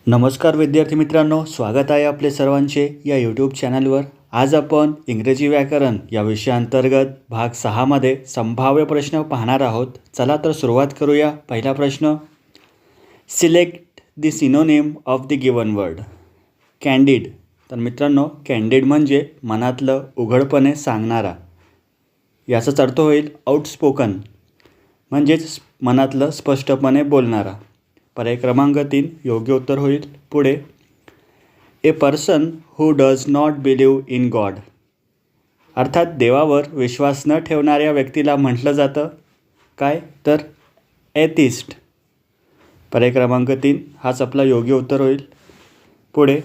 नमस्कार विद्यार्थी मित्रांनो, स्वागत आहे आपले सर्वांचे या यूट्यूब चॅनलवर। आज आपण इंग्रजी व्याकरण या विषयाअंतर्गत भाग 6 मध्ये संभाव्य प्रश्न पाहणार आहोत। चला तर सुरुवात करूया। पहिला प्रश्न, select the synonym of the given word. Candid. तर मित्रांनो, कॅन्डिड म्हणजे मनातलं उघडपणे सांगणारा, याचाच अर्थ होईल आउटस्पोकन म्हणजेच मनातलं स्पष्टपणे बोलणारा। पर्याय क्रमांक 3 योग्य उत्तर होईल। पुढे, a person who does not believe in God. अर्थात देवावर विश्वास न ठेवणाऱ्या व्यक्तीला म्हटलं जातं काय, तर एथिस्ट। पर्याय क्रमांक 3 हाच आपला योग्य उत्तर होईल। पुढे,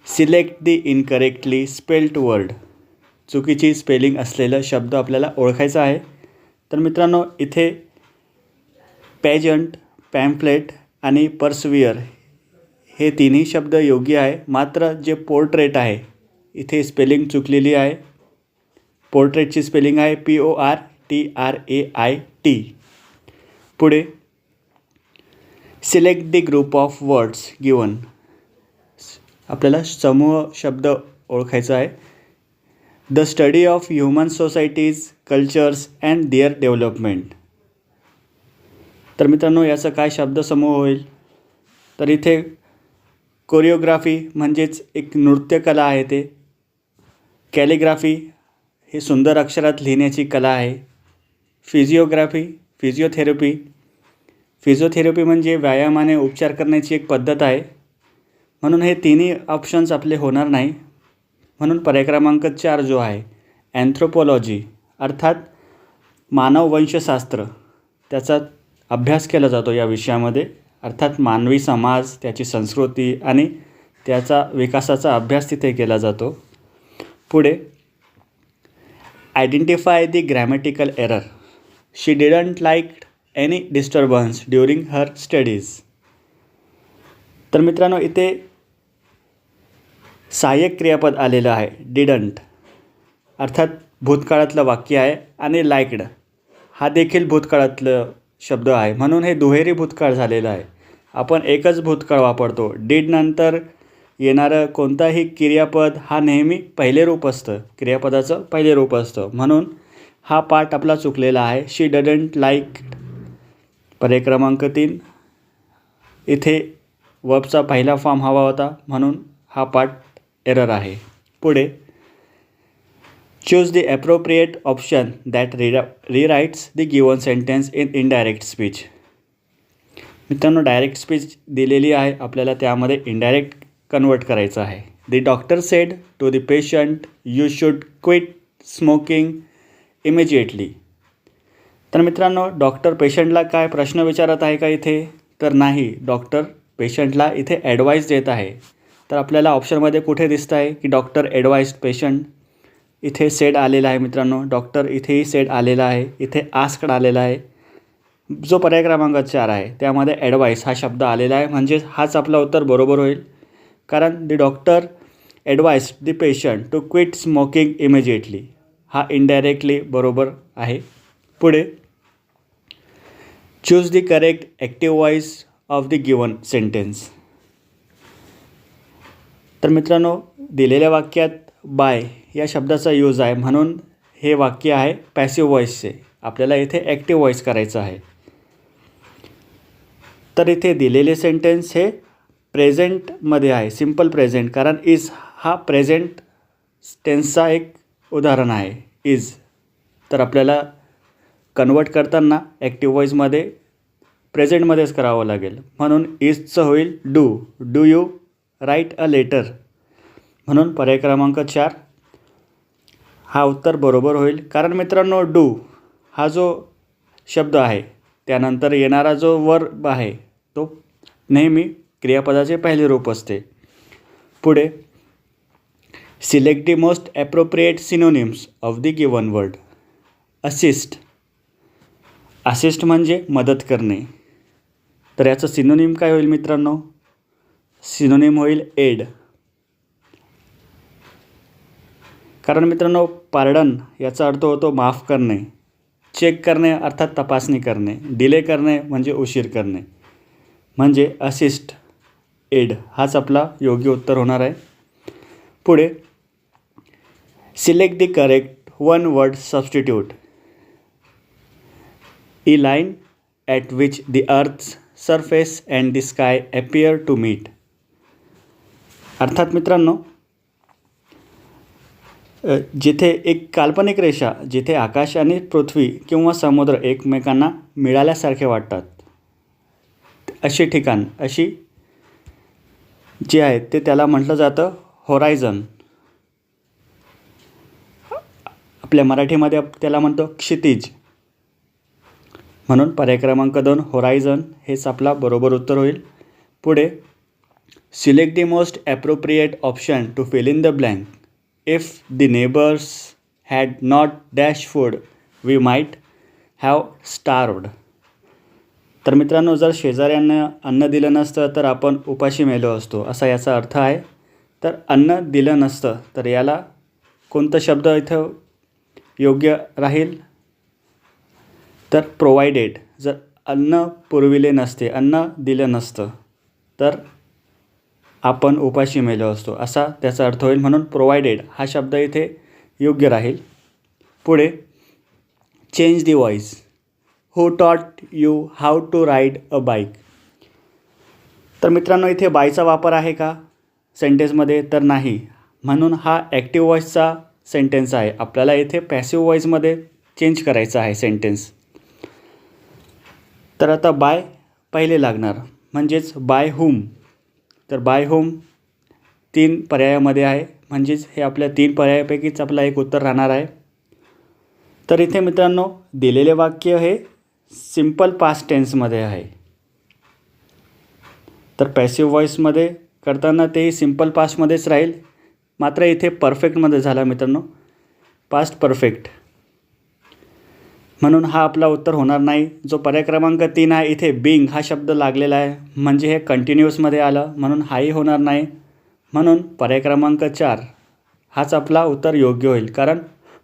select the incorrectly spelled word. चुकीची स्पेलिंग असलेला शब्द आपल्याला ओळखायचा आहे। तर मित्रांनो, इथे पेजंट, पॅम्फलेट आणि पर्सवियर हे तिन्ही शब्द योग्य आहे, मात्र जे पोर्ट्रेट आहे इथे स्पेलिंग चुकलेली आहे। पोर्ट्रेटची स्पेलिंग आहे PORTRAIT। पुढे, select the group of words given. आपल्याला समूह शब्द ओळखायचा आहे। The study of human societies, cultures and their development. तर मित्रांनो, याचा काय शब्दसमूह होईल, तर इथे कोरिओग्राफी म्हणजेच एक नृत्यकला आहे ते। कॅलिग्राफी हे सुंदर अक्षरात लिहिण्याची कला आहे। फिजिओथेरपी म्हणजे व्यायामाने उपचार करण्याची एक पद्धत आहे। म्हणून हे तिन्ही ऑप्शन्स आपले होणार नाही। म्हणून पर्याय क्रमांक 4 जो आहे अँथ्रोपोलॉजी, अर्थात मानववंशशास्त्र, त्याचा अभ्यास केला जातो या विषयामध्ये। अर्थात मानवी समाज, त्याची संस्कृती आणि त्याचा विकासाचा अभ्यास तिथे केला जातो। पुढे, identify the grammatical error. She didn't like any disturbance during her studies. तर मित्रांनो, इथे सहाय्यक क्रियापद आलेलं आहे डिडंट, अर्थात भूतकाळातलं वाक्य आहे, आणि लाईक्ड हा देखील भूतकाळातलं शब्द आहे, म्हणून हे दुहेरी भूतकाळ झालेलं आहे। आपण एकच भूतकाळ वापरतो। डीड नंतर येणारं कोणताही क्रियापद हा नेहमी पहिले रूप असतं, क्रियापदाचं पहिले रूप असतं, म्हणून हा पार्ट आपला चुकलेला आहे। शी डडंट लाईक, पर्याय क्रमांक 3 इथे वर्बचा पहिला फॉर्म हवा होता, म्हणून हा पार्ट एरर आहे। पुढे, choose the appropriate option that rewrites the given sentence in indirect speech। मित्रांनो, डायरेक्ट स्पीच दिलेली आहे, आपल्याला त्यामध्ये इनडायरेक्ट कन्वर्ट करायचं आहे। The doctor said to the patient you should quit smoking immediately. तर मित्रांनो, डॉक्टर पेशंटला काय प्रश्न विचारत आहे का इथे, तर नाही, डॉक्टर पेशंटला इथे ॲडवाईस देत आहे। तर आपल्याला ऑप्शनमध्ये कुठे दिसतं आहे की डॉक्टर ॲडवाइस्ड पेशंट, इथे सेड आलेला आहे मित्रांनो। डॉक्टर इथेही सेड आलेला आहे, इथे आस्क्ड आलेला आहे। जो पर्याय क्रमांक 4 आहे त्यामध्ये ॲडवाईस हा शब्द आलेला आहे, म्हणजेच हाच आपला उत्तर बरोबर होईल, कारण the doctor advised the patient to quit smoking immediately हा इनडायरेक्टली बरोबर आहे। पुढे, choose the correct active voice of the given sentence. तर मित्रांनो, दिलेल्या वाक्यात बाय या शब्दाचा यूज आहे, म्हणून हे वाक्य आहे पॅसिव्ह व्हॉइसचे। आपल्याला इथे ॲक्टिव्ह व्हॉइस करायचं आहे। तर इथे दिलेले सेंटेन्स हे प्रेझेंटमध्ये आहे, सिम्पल प्रेझेंट, कारण इज हा प्रेझेंट टेन्सचा एक उदाहरण आहे इज। तर आपल्याला कन्वर्ट करताना ॲक्टिव्ह व्हॉइसमध्ये प्रेझेंटमध्येच करावं लागेल, म्हणून इजचं होईल do you write a letter. म्हणून पर्याय क्रमांक 4 हा उत्तर बरोबर होईल, कारण मित्रांनो डू हा जो शब्द आहे त्यानंतर येणारा जो वर्ब आहे तो नेहमी क्रियापदाचे पहिले रूप असते। पुढे, select the most appropriate synonyms of the given word. Assist म्हणजे मदत करणे। तर याचं सिनोनिम काय होईल मित्रांनो, सिनोनिम होईल एड। कारण मित्रांनो, पार्डन याचा अर्थ होतो माफ करणे, चेक करणे अर्थात तपासणी करणे, डिले करणे म्हणजे उशीर करणे, म्हणजे असिस्ट एड हाच आपला योग्य उत्तर होणार आहे. पुढे select the correct one word substitute. A line at which the earth's surface and the sky appear to meet. अर्थात मित्रांनो, जिथे एक काल्पनिक रेषा जिथे आकाश आणि पृथ्वी किंवा समुद्र एकमेकांना मिळाल्यासारखे वाटतात, अशी ठिकाण अशी जे आहे ते त्याला म्हटलं जातं होरायझन. आपल्या मराठीमध्ये त्याला म्हणतो क्षितिज. म्हणून पर्याय क्रमांक 2 होरायझन हेच आपला बरोबर उत्तर होईल. पुढे select the most appropriate option to fill in the blank. If the neighbours had not dash food we might have starved. तर मित्रांनो, जर शेजाऱ्यांना अन्न दिलं नसतं तर आपण उपाशी मेलो असतो, असा याचा अर्थ आहे. तर अन्न दिलं नसतं तर याला कोणता शब्द इथं योग्य राहील? तर प्रोव्हाइडेड. जर अन्न पुरविले नसते, अन्न दिलं नसतं तर आपण उपाशी मेलो असतो, असा त्याचा अर्थ होईल. म्हणून प्रोव्हाइडेड हा शब्द इथे योग्य राहील. पुढे change the voice. Who taught you how to ride a bike. तर मित्रांनो, इथे बायचा वापर आहे का सेंटेन्समध्ये? तर नाही. म्हणून हा ॲक्टिव्ह व्हॉइसचा सेंटेन्स आहे. आपल्याला इथे पॅसिव्ह व्हॉइसमध्ये चेंज करायचा आहे सेंटेन्स. तर आता बाय पहिले लागणार, म्हणजेच बाय हुम. तर बाय हुम 3 पर्यायामध्ये आहे, म्हणजेच हे आपल्या 3 पर्यायापैकीच आपला एक उत्तर राहणार आहे. तर इथे मित्रांनो, दिलेले वाक्य हे सिम्पल पास्ट टेन्समध्ये आहे. तर पॅसिव्ह व्हॉइसमध्ये करताना ते सिम्पल पास्टमध्येच राहील. मात्र इथे परफेक्टमध्ये झाला मित्रांनो, पास्ट परफेक्ट. म्हणून हा आपला उत्तर होणार नाही. जो पर्याय क्रमांक 3 आहे, इथे बिंग हा शब्द लागलेला आहे, म्हणजे हे कंटिन्युअसमध्ये आलं, म्हणून हाही होणार नाही. म्हणून पर्याय क्रमांक 4 हाच आपला उत्तर योग्य होईल. कारण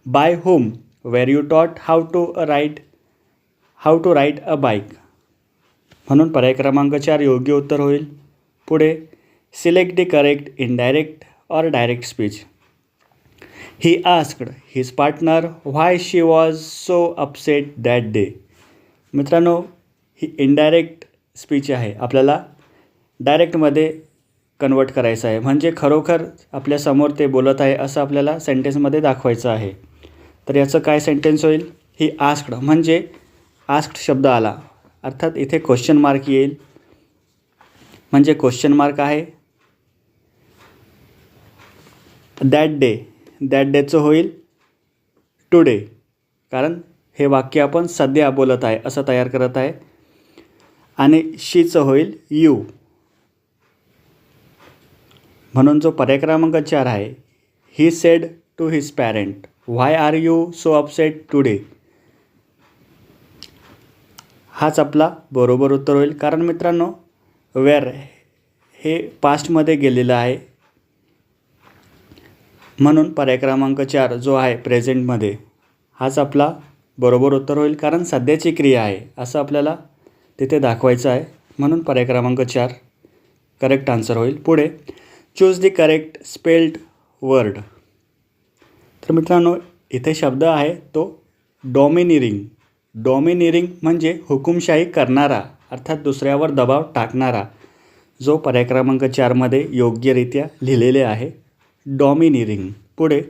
by whom were you taught how to ride a bike. म्हणून पर्याय क्रमांक 4 योग्य उत्तर होईल. पुढे सिलेक्ट द करेक्ट इनडायरेक्ट और direct speech. He asked his partner why she was so upset that day. मित्रांनो, ही इनडायरेक्ट स्पीच आहे. आपल्याला डायरेक्टमध्ये कन्वर्ट करायचं आहे, म्हणजे खरोखर आपल्यासमोर ते बोलत आहे असं आपल्याला सेंटेन्समध्ये दाखवायचं आहे. तर याचं काय सेंटेन्स होईल? ही आस्क्ड, म्हणजे आस्क्ड शब्द आला, अर्थात इथे क्वेश्चन मार्क येईल, म्हणजे क्वेश्चन मार्क आहे. दॅट डेचं होईल टुडे, कारण हे वाक्य आपण सध्या बोलत आहे असं तयार करत आहे. आणि शीचं होईल यू. म्हणून जो पर्याय क्रमांक 4 आहे, he said to his parent why are you so upset today, हाच आपला बरोबर उत्तर होईल. कारण मित्रांनो, वेअर हे पास्टमध्ये गेलेलं आहे, म्हणून पर्याय क्रमांक 4 जो आहे प्रेझेंटमध्ये, हाच आपला बरोबर उत्तर होईल. कारण सध्याची क्रिया आहे असं आपल्याला तिथे दाखवायचं आहे. म्हणून पर्याय क्रमांक 4 करेक्ट आन्सर होईल. पुढे choose the correct spelled word. तर मित्रांनो, इथे शब्द आहे तो डॉमिनिरिंग. डॉमिनिरिंग म्हणजे हुकुमशाही करणारा, अर्थात दुसऱ्यावर दबाव टाकणारा, जो पर्याय क्रमांक 4मध्ये योग्यरित्या लिहिलेले आहे, डॉमिनिरिंग. पुढे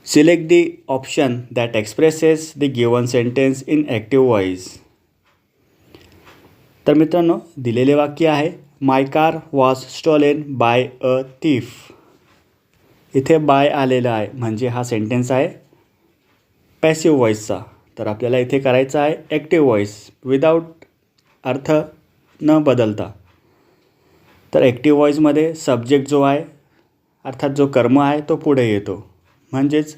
select the option that expresses the given sentence in active voice. तर मित्रांनो, दिलेले वाक्य आहे my car was stolen by a thief. इथे बाय आलेला आहे, म्हणजे हा सेंटेन्स आहे पॅसिव्ह व्हॉइसचा. तर आपल्याला इथे करायचा आहे ॲक्टिव्ह व्हॉइस विदाऊट अर्थ न बदलता. तर ॲक्टिव्ह व्हॉइसमध्ये सब्जेक्ट जो आहे, अर्थात जो कर्म आहे, तो पुढे येतो, म्हणजेच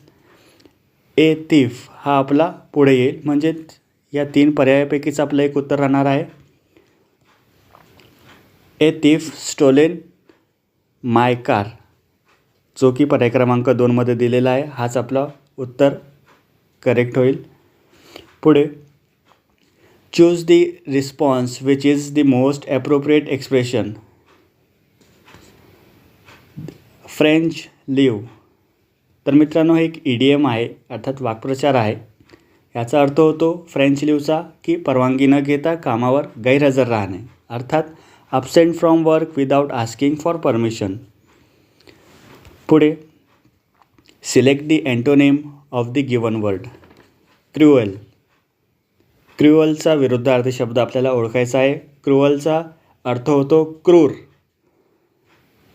ए थीफ हा आपला पुढे येईल. म्हणजेच या 3 पर्यायापैकीच आपलं एक उत्तर राहणार आहे. A thief stolen my car, जो की पर्याय क्रमांक 2मध्ये दिलेला आहे, हाच आपला उत्तर करेक्ट होईल. पुढे choose the response which is the most appropriate expression. French leave. तर मित्रांनो हे एक इडियम आहे, अर्थात वाक्प्रचार आहे. याचा अर्थ होतो फ्रेंच लिव्हचा की परवानगी न घेता कामावर गैरहजर राहणे, अर्थात absent from work without asking for permission. पुढे select the antonym of the given word. Cruel. क्रुएलचा विरुद्धार्थी शब्द आपल्याला ओळखायचा आहे. क्रुएलचा अर्थ होतो क्रूर,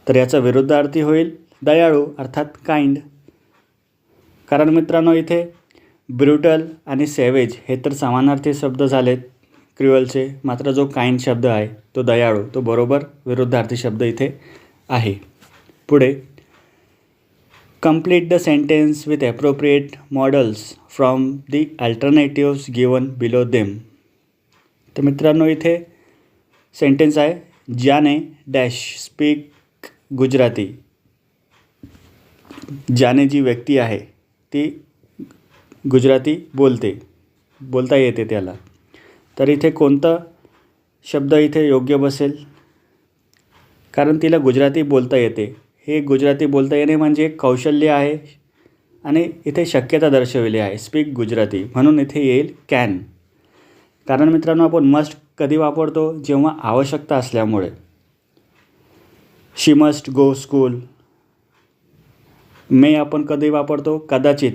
तर याचा विरुद्धार्थी होईल दयाळू, अर्थात काइंड. कारण मित्रांनो इथे ब्रुटल आणि सॅवेज हे तर समानार्थी शब्द झालेत क्रुएलचे, मात्र जो काइंड शब्द आहे तो दयाळू, तो बरोबर विरुद्धार्थी शब्द इथे आहे. पुढे complete the sentence with appropriate models from the alternatives given below them. तर मित्रांनो इथे सेंटेन्स आहे, ज्याने डॅश स्पीक गुजराती. ज्याने जी व्यक्ती आहे ती गुजराती बोलता येते त्याला. तर इथे कोणता शब्द इथे योग्य बसेल, कारण तिला गुजराती बोलता येते. हे गुजराती बोलता येणे म्हणजे कौशल्य आहे आणि इथे शक्यता दर्शवली आहे, स्पीक गुजराती, म्हणून इथे येईल कॅन. कारण मित्रांनो आपण मस्ट कधी वापरतो, जेव्हा आवश्यकता असल्यामुळे. शी मस्ट गो स्कूल. मे आपण कधी वापरतो, कदाचित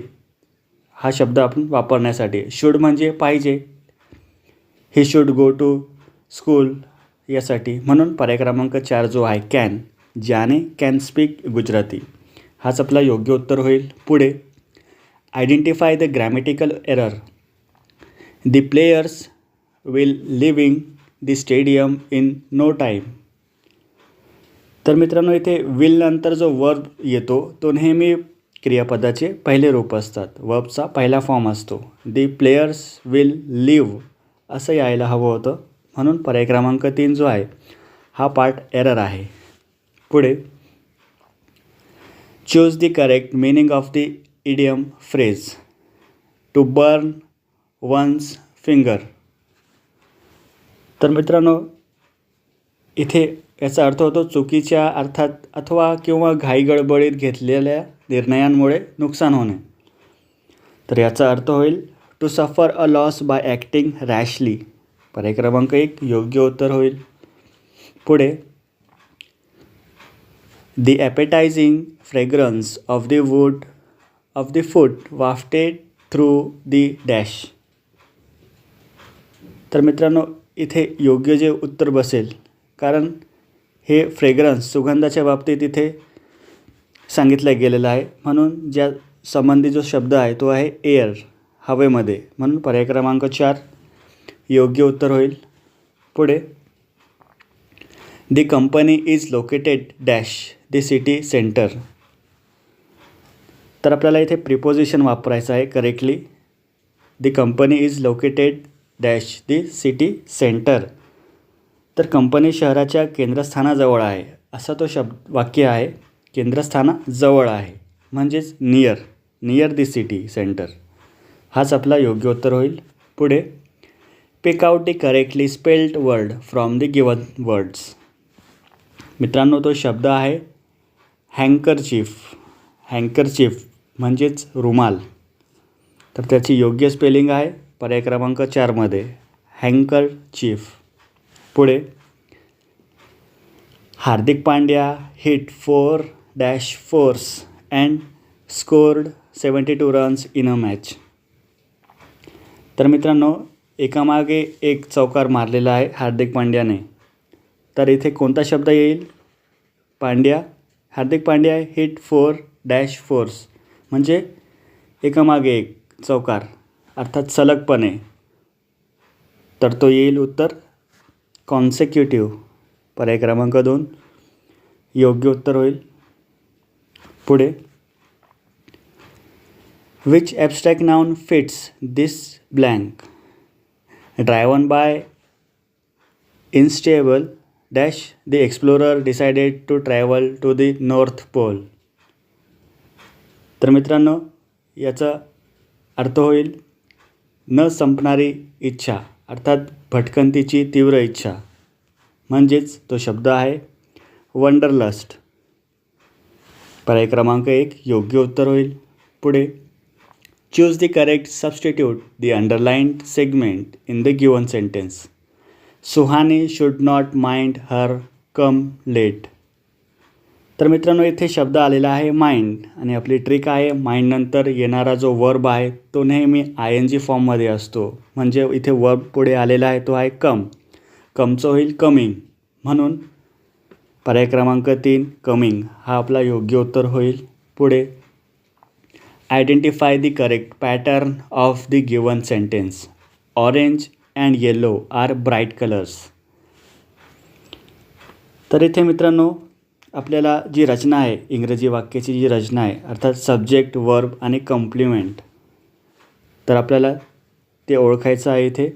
हा शब्द आपण वापरण्यासाठी. शुड म्हणजे पाहिजे, he should go to school यासाठी. म्हणून पर्याय क्रमांक 4 जो आहे कॅन, ज्याने कॅन स्पीक गुजराती, हाच आपला योग्य उत्तर होईल. पुढे identify the grammatical error. The players will living the stadium in no time. तर मित्रांनो इथे विल नंतर जो वर्ब येतो तो नेहमी क्रियापदाचे पहिले रूप असतात, वर्बचा पहिला फॉर्म असतो. द प्लेयर्स विल लिव्ह असं यायला हवं होतं, म्हणून पर्याय क्रमांक 3 जो आहे हा पार्ट एरर आहे. पुढे choose the correct meaning of the idiom phrase. To burn one's finger. तर मित्रांनो इथे याचा अर्थ होतो चुकीच्या अर्थात अथवा किंवा घाईगडबडीत घेतलेल्या निर्णयांमुळे नुकसान होणे. तर याचा अर्थ होईल to suffer a loss by acting rashly. पर्याय क्रमांक 1 योग्य उत्तर होईल. पुढे the appetizing fragrance of the food wafted through the dash. तर मित्रांनो इथे योग्य जे उत्तर बसेल, कारण हे फ्रेग्रन्स सुगंधाच्या बाबतीत इथे सांगितलं गेलेलं आहे, म्हणून ज्या संबंधी जो शब्द आहे तो आहे एअर, हवेमध्ये, म्हणून पर्याय क्रमांक 4 योग्य उत्तर होईल. पुढे the company is located dash the city centre. तर आपल्याला इथे प्रिपोजिशन वापरायचं आहे correctly. The company is located dash the city centre. तर कंपनी शहराच्या केंद्रस्थानाजवळ आहे असा तो वाक्य आहे. केंद्रस्थानाजवळ आहे म्हणजेच नियर द सिटी सेंटर, हाच आपला योग्य उत्तर होईल. पुढे pick out the correctly spelled word from the given words. मित्रांनो तो शब्द आहे हँकरचीफ. हँकरचीफ म्हणजेच रुमाल. तर त्याची योग्य स्पेलिंग आहे पर्याय क्रमांक 4 मध्ये हँकरचीफ. पुढे Hardik Pandya hit 4-4 and scored 72 runs in a match. तर मित्रांनो एकामागे एक चौकार मारलेला आहे हार्दिक पांड्याने. तर इथे कोणता शब्द येईल, हार्दिक पांड्या हिट 4-4 म्हणजे एकामागे एक चौकार, अर्थात सलगपणे. तर तो येईल उत्तर कॉन्सेक्युटिव्ह. पर्याय क्रमांक 2 योग्य उत्तर होईल. पुढे which abstract noun fits this blank. Driven by instable dash the explorer decided to travel to the North Pole. तर मित्रांनो याचा अर्थ होईल न संपणारी इच्छा अर्थात भटकंतीची तीव्र इच्छा, म्हणजेच तो शब्द आहे वंडरलस्ट. पर्याय क्रमांक 1 योग्य उत्तर होईल. पुढे choose the correct substitute the underlined segment in the given sentence. Suhani should not mind her come late. तर मित्रांनो इथे शब्द आलेला आहे माइंड आणि आपली ट्रिक आहे माइंडनंतर येणारा जो वर्ब आहे तो नेहमी ING फॉर्ममध्ये असतो. म्हणजे इथे वर्ब पुढे आलेला आहे तो आहे कम. कमचं होईल कमिंग. म्हणून पर्याय क्रमांक 3 कमिंग हा आपला योग्य उत्तर होईल. पुढे identify the correct pattern of the given sentence. Orange and yellow are bright colours. तर इथे मित्रांनो आपल्याला जी रचना आहे इंग्रजी वाक्याची जी रचना आहे अर्थात सब्जेक्ट वर्ब आणि कॉम्प्लिमेंट, तर आपल्याला ते ओळखायचं आहे इथे.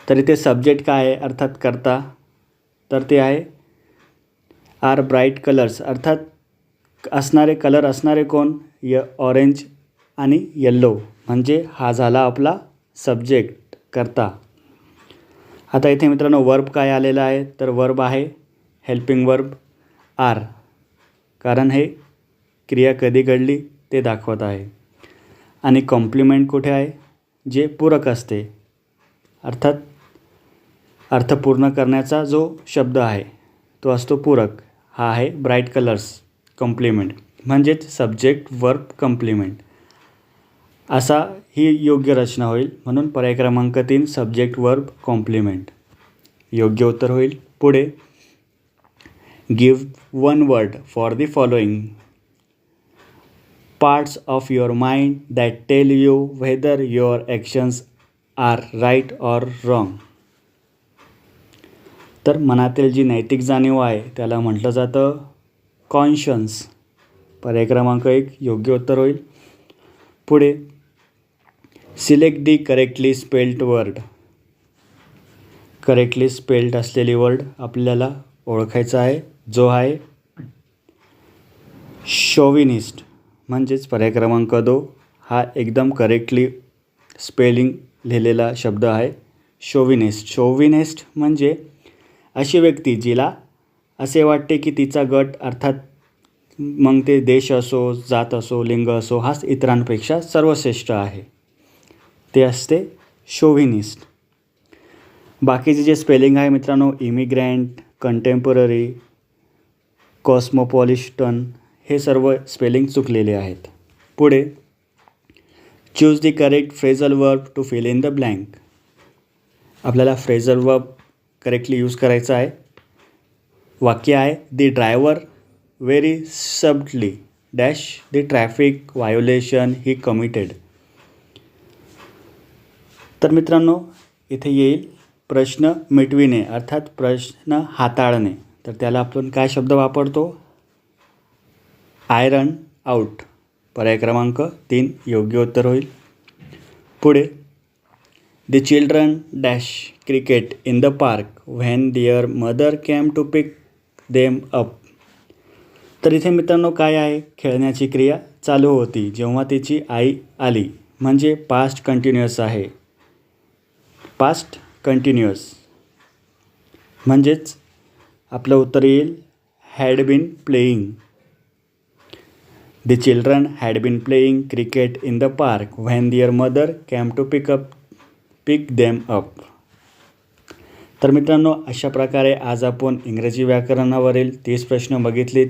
तर इथे सब्जेक्ट काय आहे अर्थात कर्ता, तर ते आहे आर ब्राईट कलर्स अर्थात असणारे कलर असणारे कोण ऑरेंज आणि येल्लो, म्हणजे हा झाला आपला सब्जेक्ट कर्ता. आता इथे मित्रांनो वर्ब काय आलेला आहे तर वर्ब आहे हेल्पिंग वर्ब आर, कारण हे क्रिया कधी घडली ते दाखवत आहे. आणि कॉम्प्लिमेंट कुठे आहे जे पूरक असते अर्थात अर्थ पूर्ण करण्याचा जो शब्द आहे तो असतो पूरक. हा आहे ब्राईट कलर्स कॉम्प्लिमेंट, म्हणजेच सब्जेक्ट वर्ब कॉम्प्लिमेंट असा ही योग्य रचना होईल. म्हणून पर्याय क्रमांक 3 सब्जेक्ट वर्ब कॉम्प्लिमेंट योग्य उत्तर होईल. पुढे give one word for the following parts of your mind that tell you whether your actions are right or wrong. तर मनातील जी नैतिक जाणीव आहे त्याला म्हटलं जातं कॉन्शन्स. पर्याय क्रमांक 1 योग्य उत्तर होईल. पुढे सिलेक्ट दी correctly spelled word. Correctly spelled असलेली वर्ड आपल्याला ओळखायचा आहे जो आहे शोविनिस्ट, म्हणजेच पर्याय क्रमांक 2 हा एकदम करेक्टली स्पेलिंग लिहिलेला शब्द आहे शोविनिस्ट. शोविनिस्ट म्हणजे अशी व्यक्ती जिला असे वाटते की तिचा गट अर्थात मग ते देश असो जात असो लिंग असो हाच इतरांपेक्षा सर्वश्रेष्ठ आहे, ते असते शोव्हिनिस्ट. बाकीचे जे स्पेलिंग आहे मित्रांनो इमिग्रँट, कंटेम्पररी, कॉस्मोपॉलिटन हे सर्व स्पेलिंग चुकलेले आहेत. पुढे choose the correct phrasal verb to fill in the blank. आपल्याला फ्रेझल वर्ब करेक्टली यूज करायचं आहे. वाक्य आहे the driver very subtly dash the traffic violation he committed. तर मित्रांनो इथे येईल प्रश्न मिटविणे अर्थात प्रश्न हाताळणे. तर त्याला आपण काय शब्द वापरतो आयरन आउट. पर्याय क्रमांक 3 योग्य उत्तर होईल. पुढे the children dash cricket in the park when their mother came to pick them up. तर इथे मित्रांनो काय आहे खेळण्याची क्रिया चालू होती जेव्हा तिची आई आली, म्हणजे पास्ट कंटिन्युअस आहे. पास्ट कंटिन्युअस म्हणजेच आपलं उत्तर येईल had been playing. The children had been playing cricket in the park when their mother came to pick them up. तर मित्रांनो अशा प्रकारे आज आपण इंग्रजी व्याकरणावरील 30 प्रश्न बघितलेत,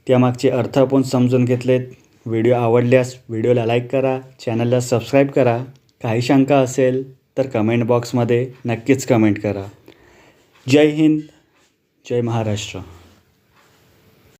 त्यामागचे अर्थ आपण समजून घेतलेत. व्हिडिओ आवडल्यास व्हिडिओला लाईक करा, चॅनलला सबस्क्राईब करा. काही शंका असेल तर कमेंट बॉक्समध्ये नक्कीच कमेंट करा. जय हिंद, जय महाराष्ट्र.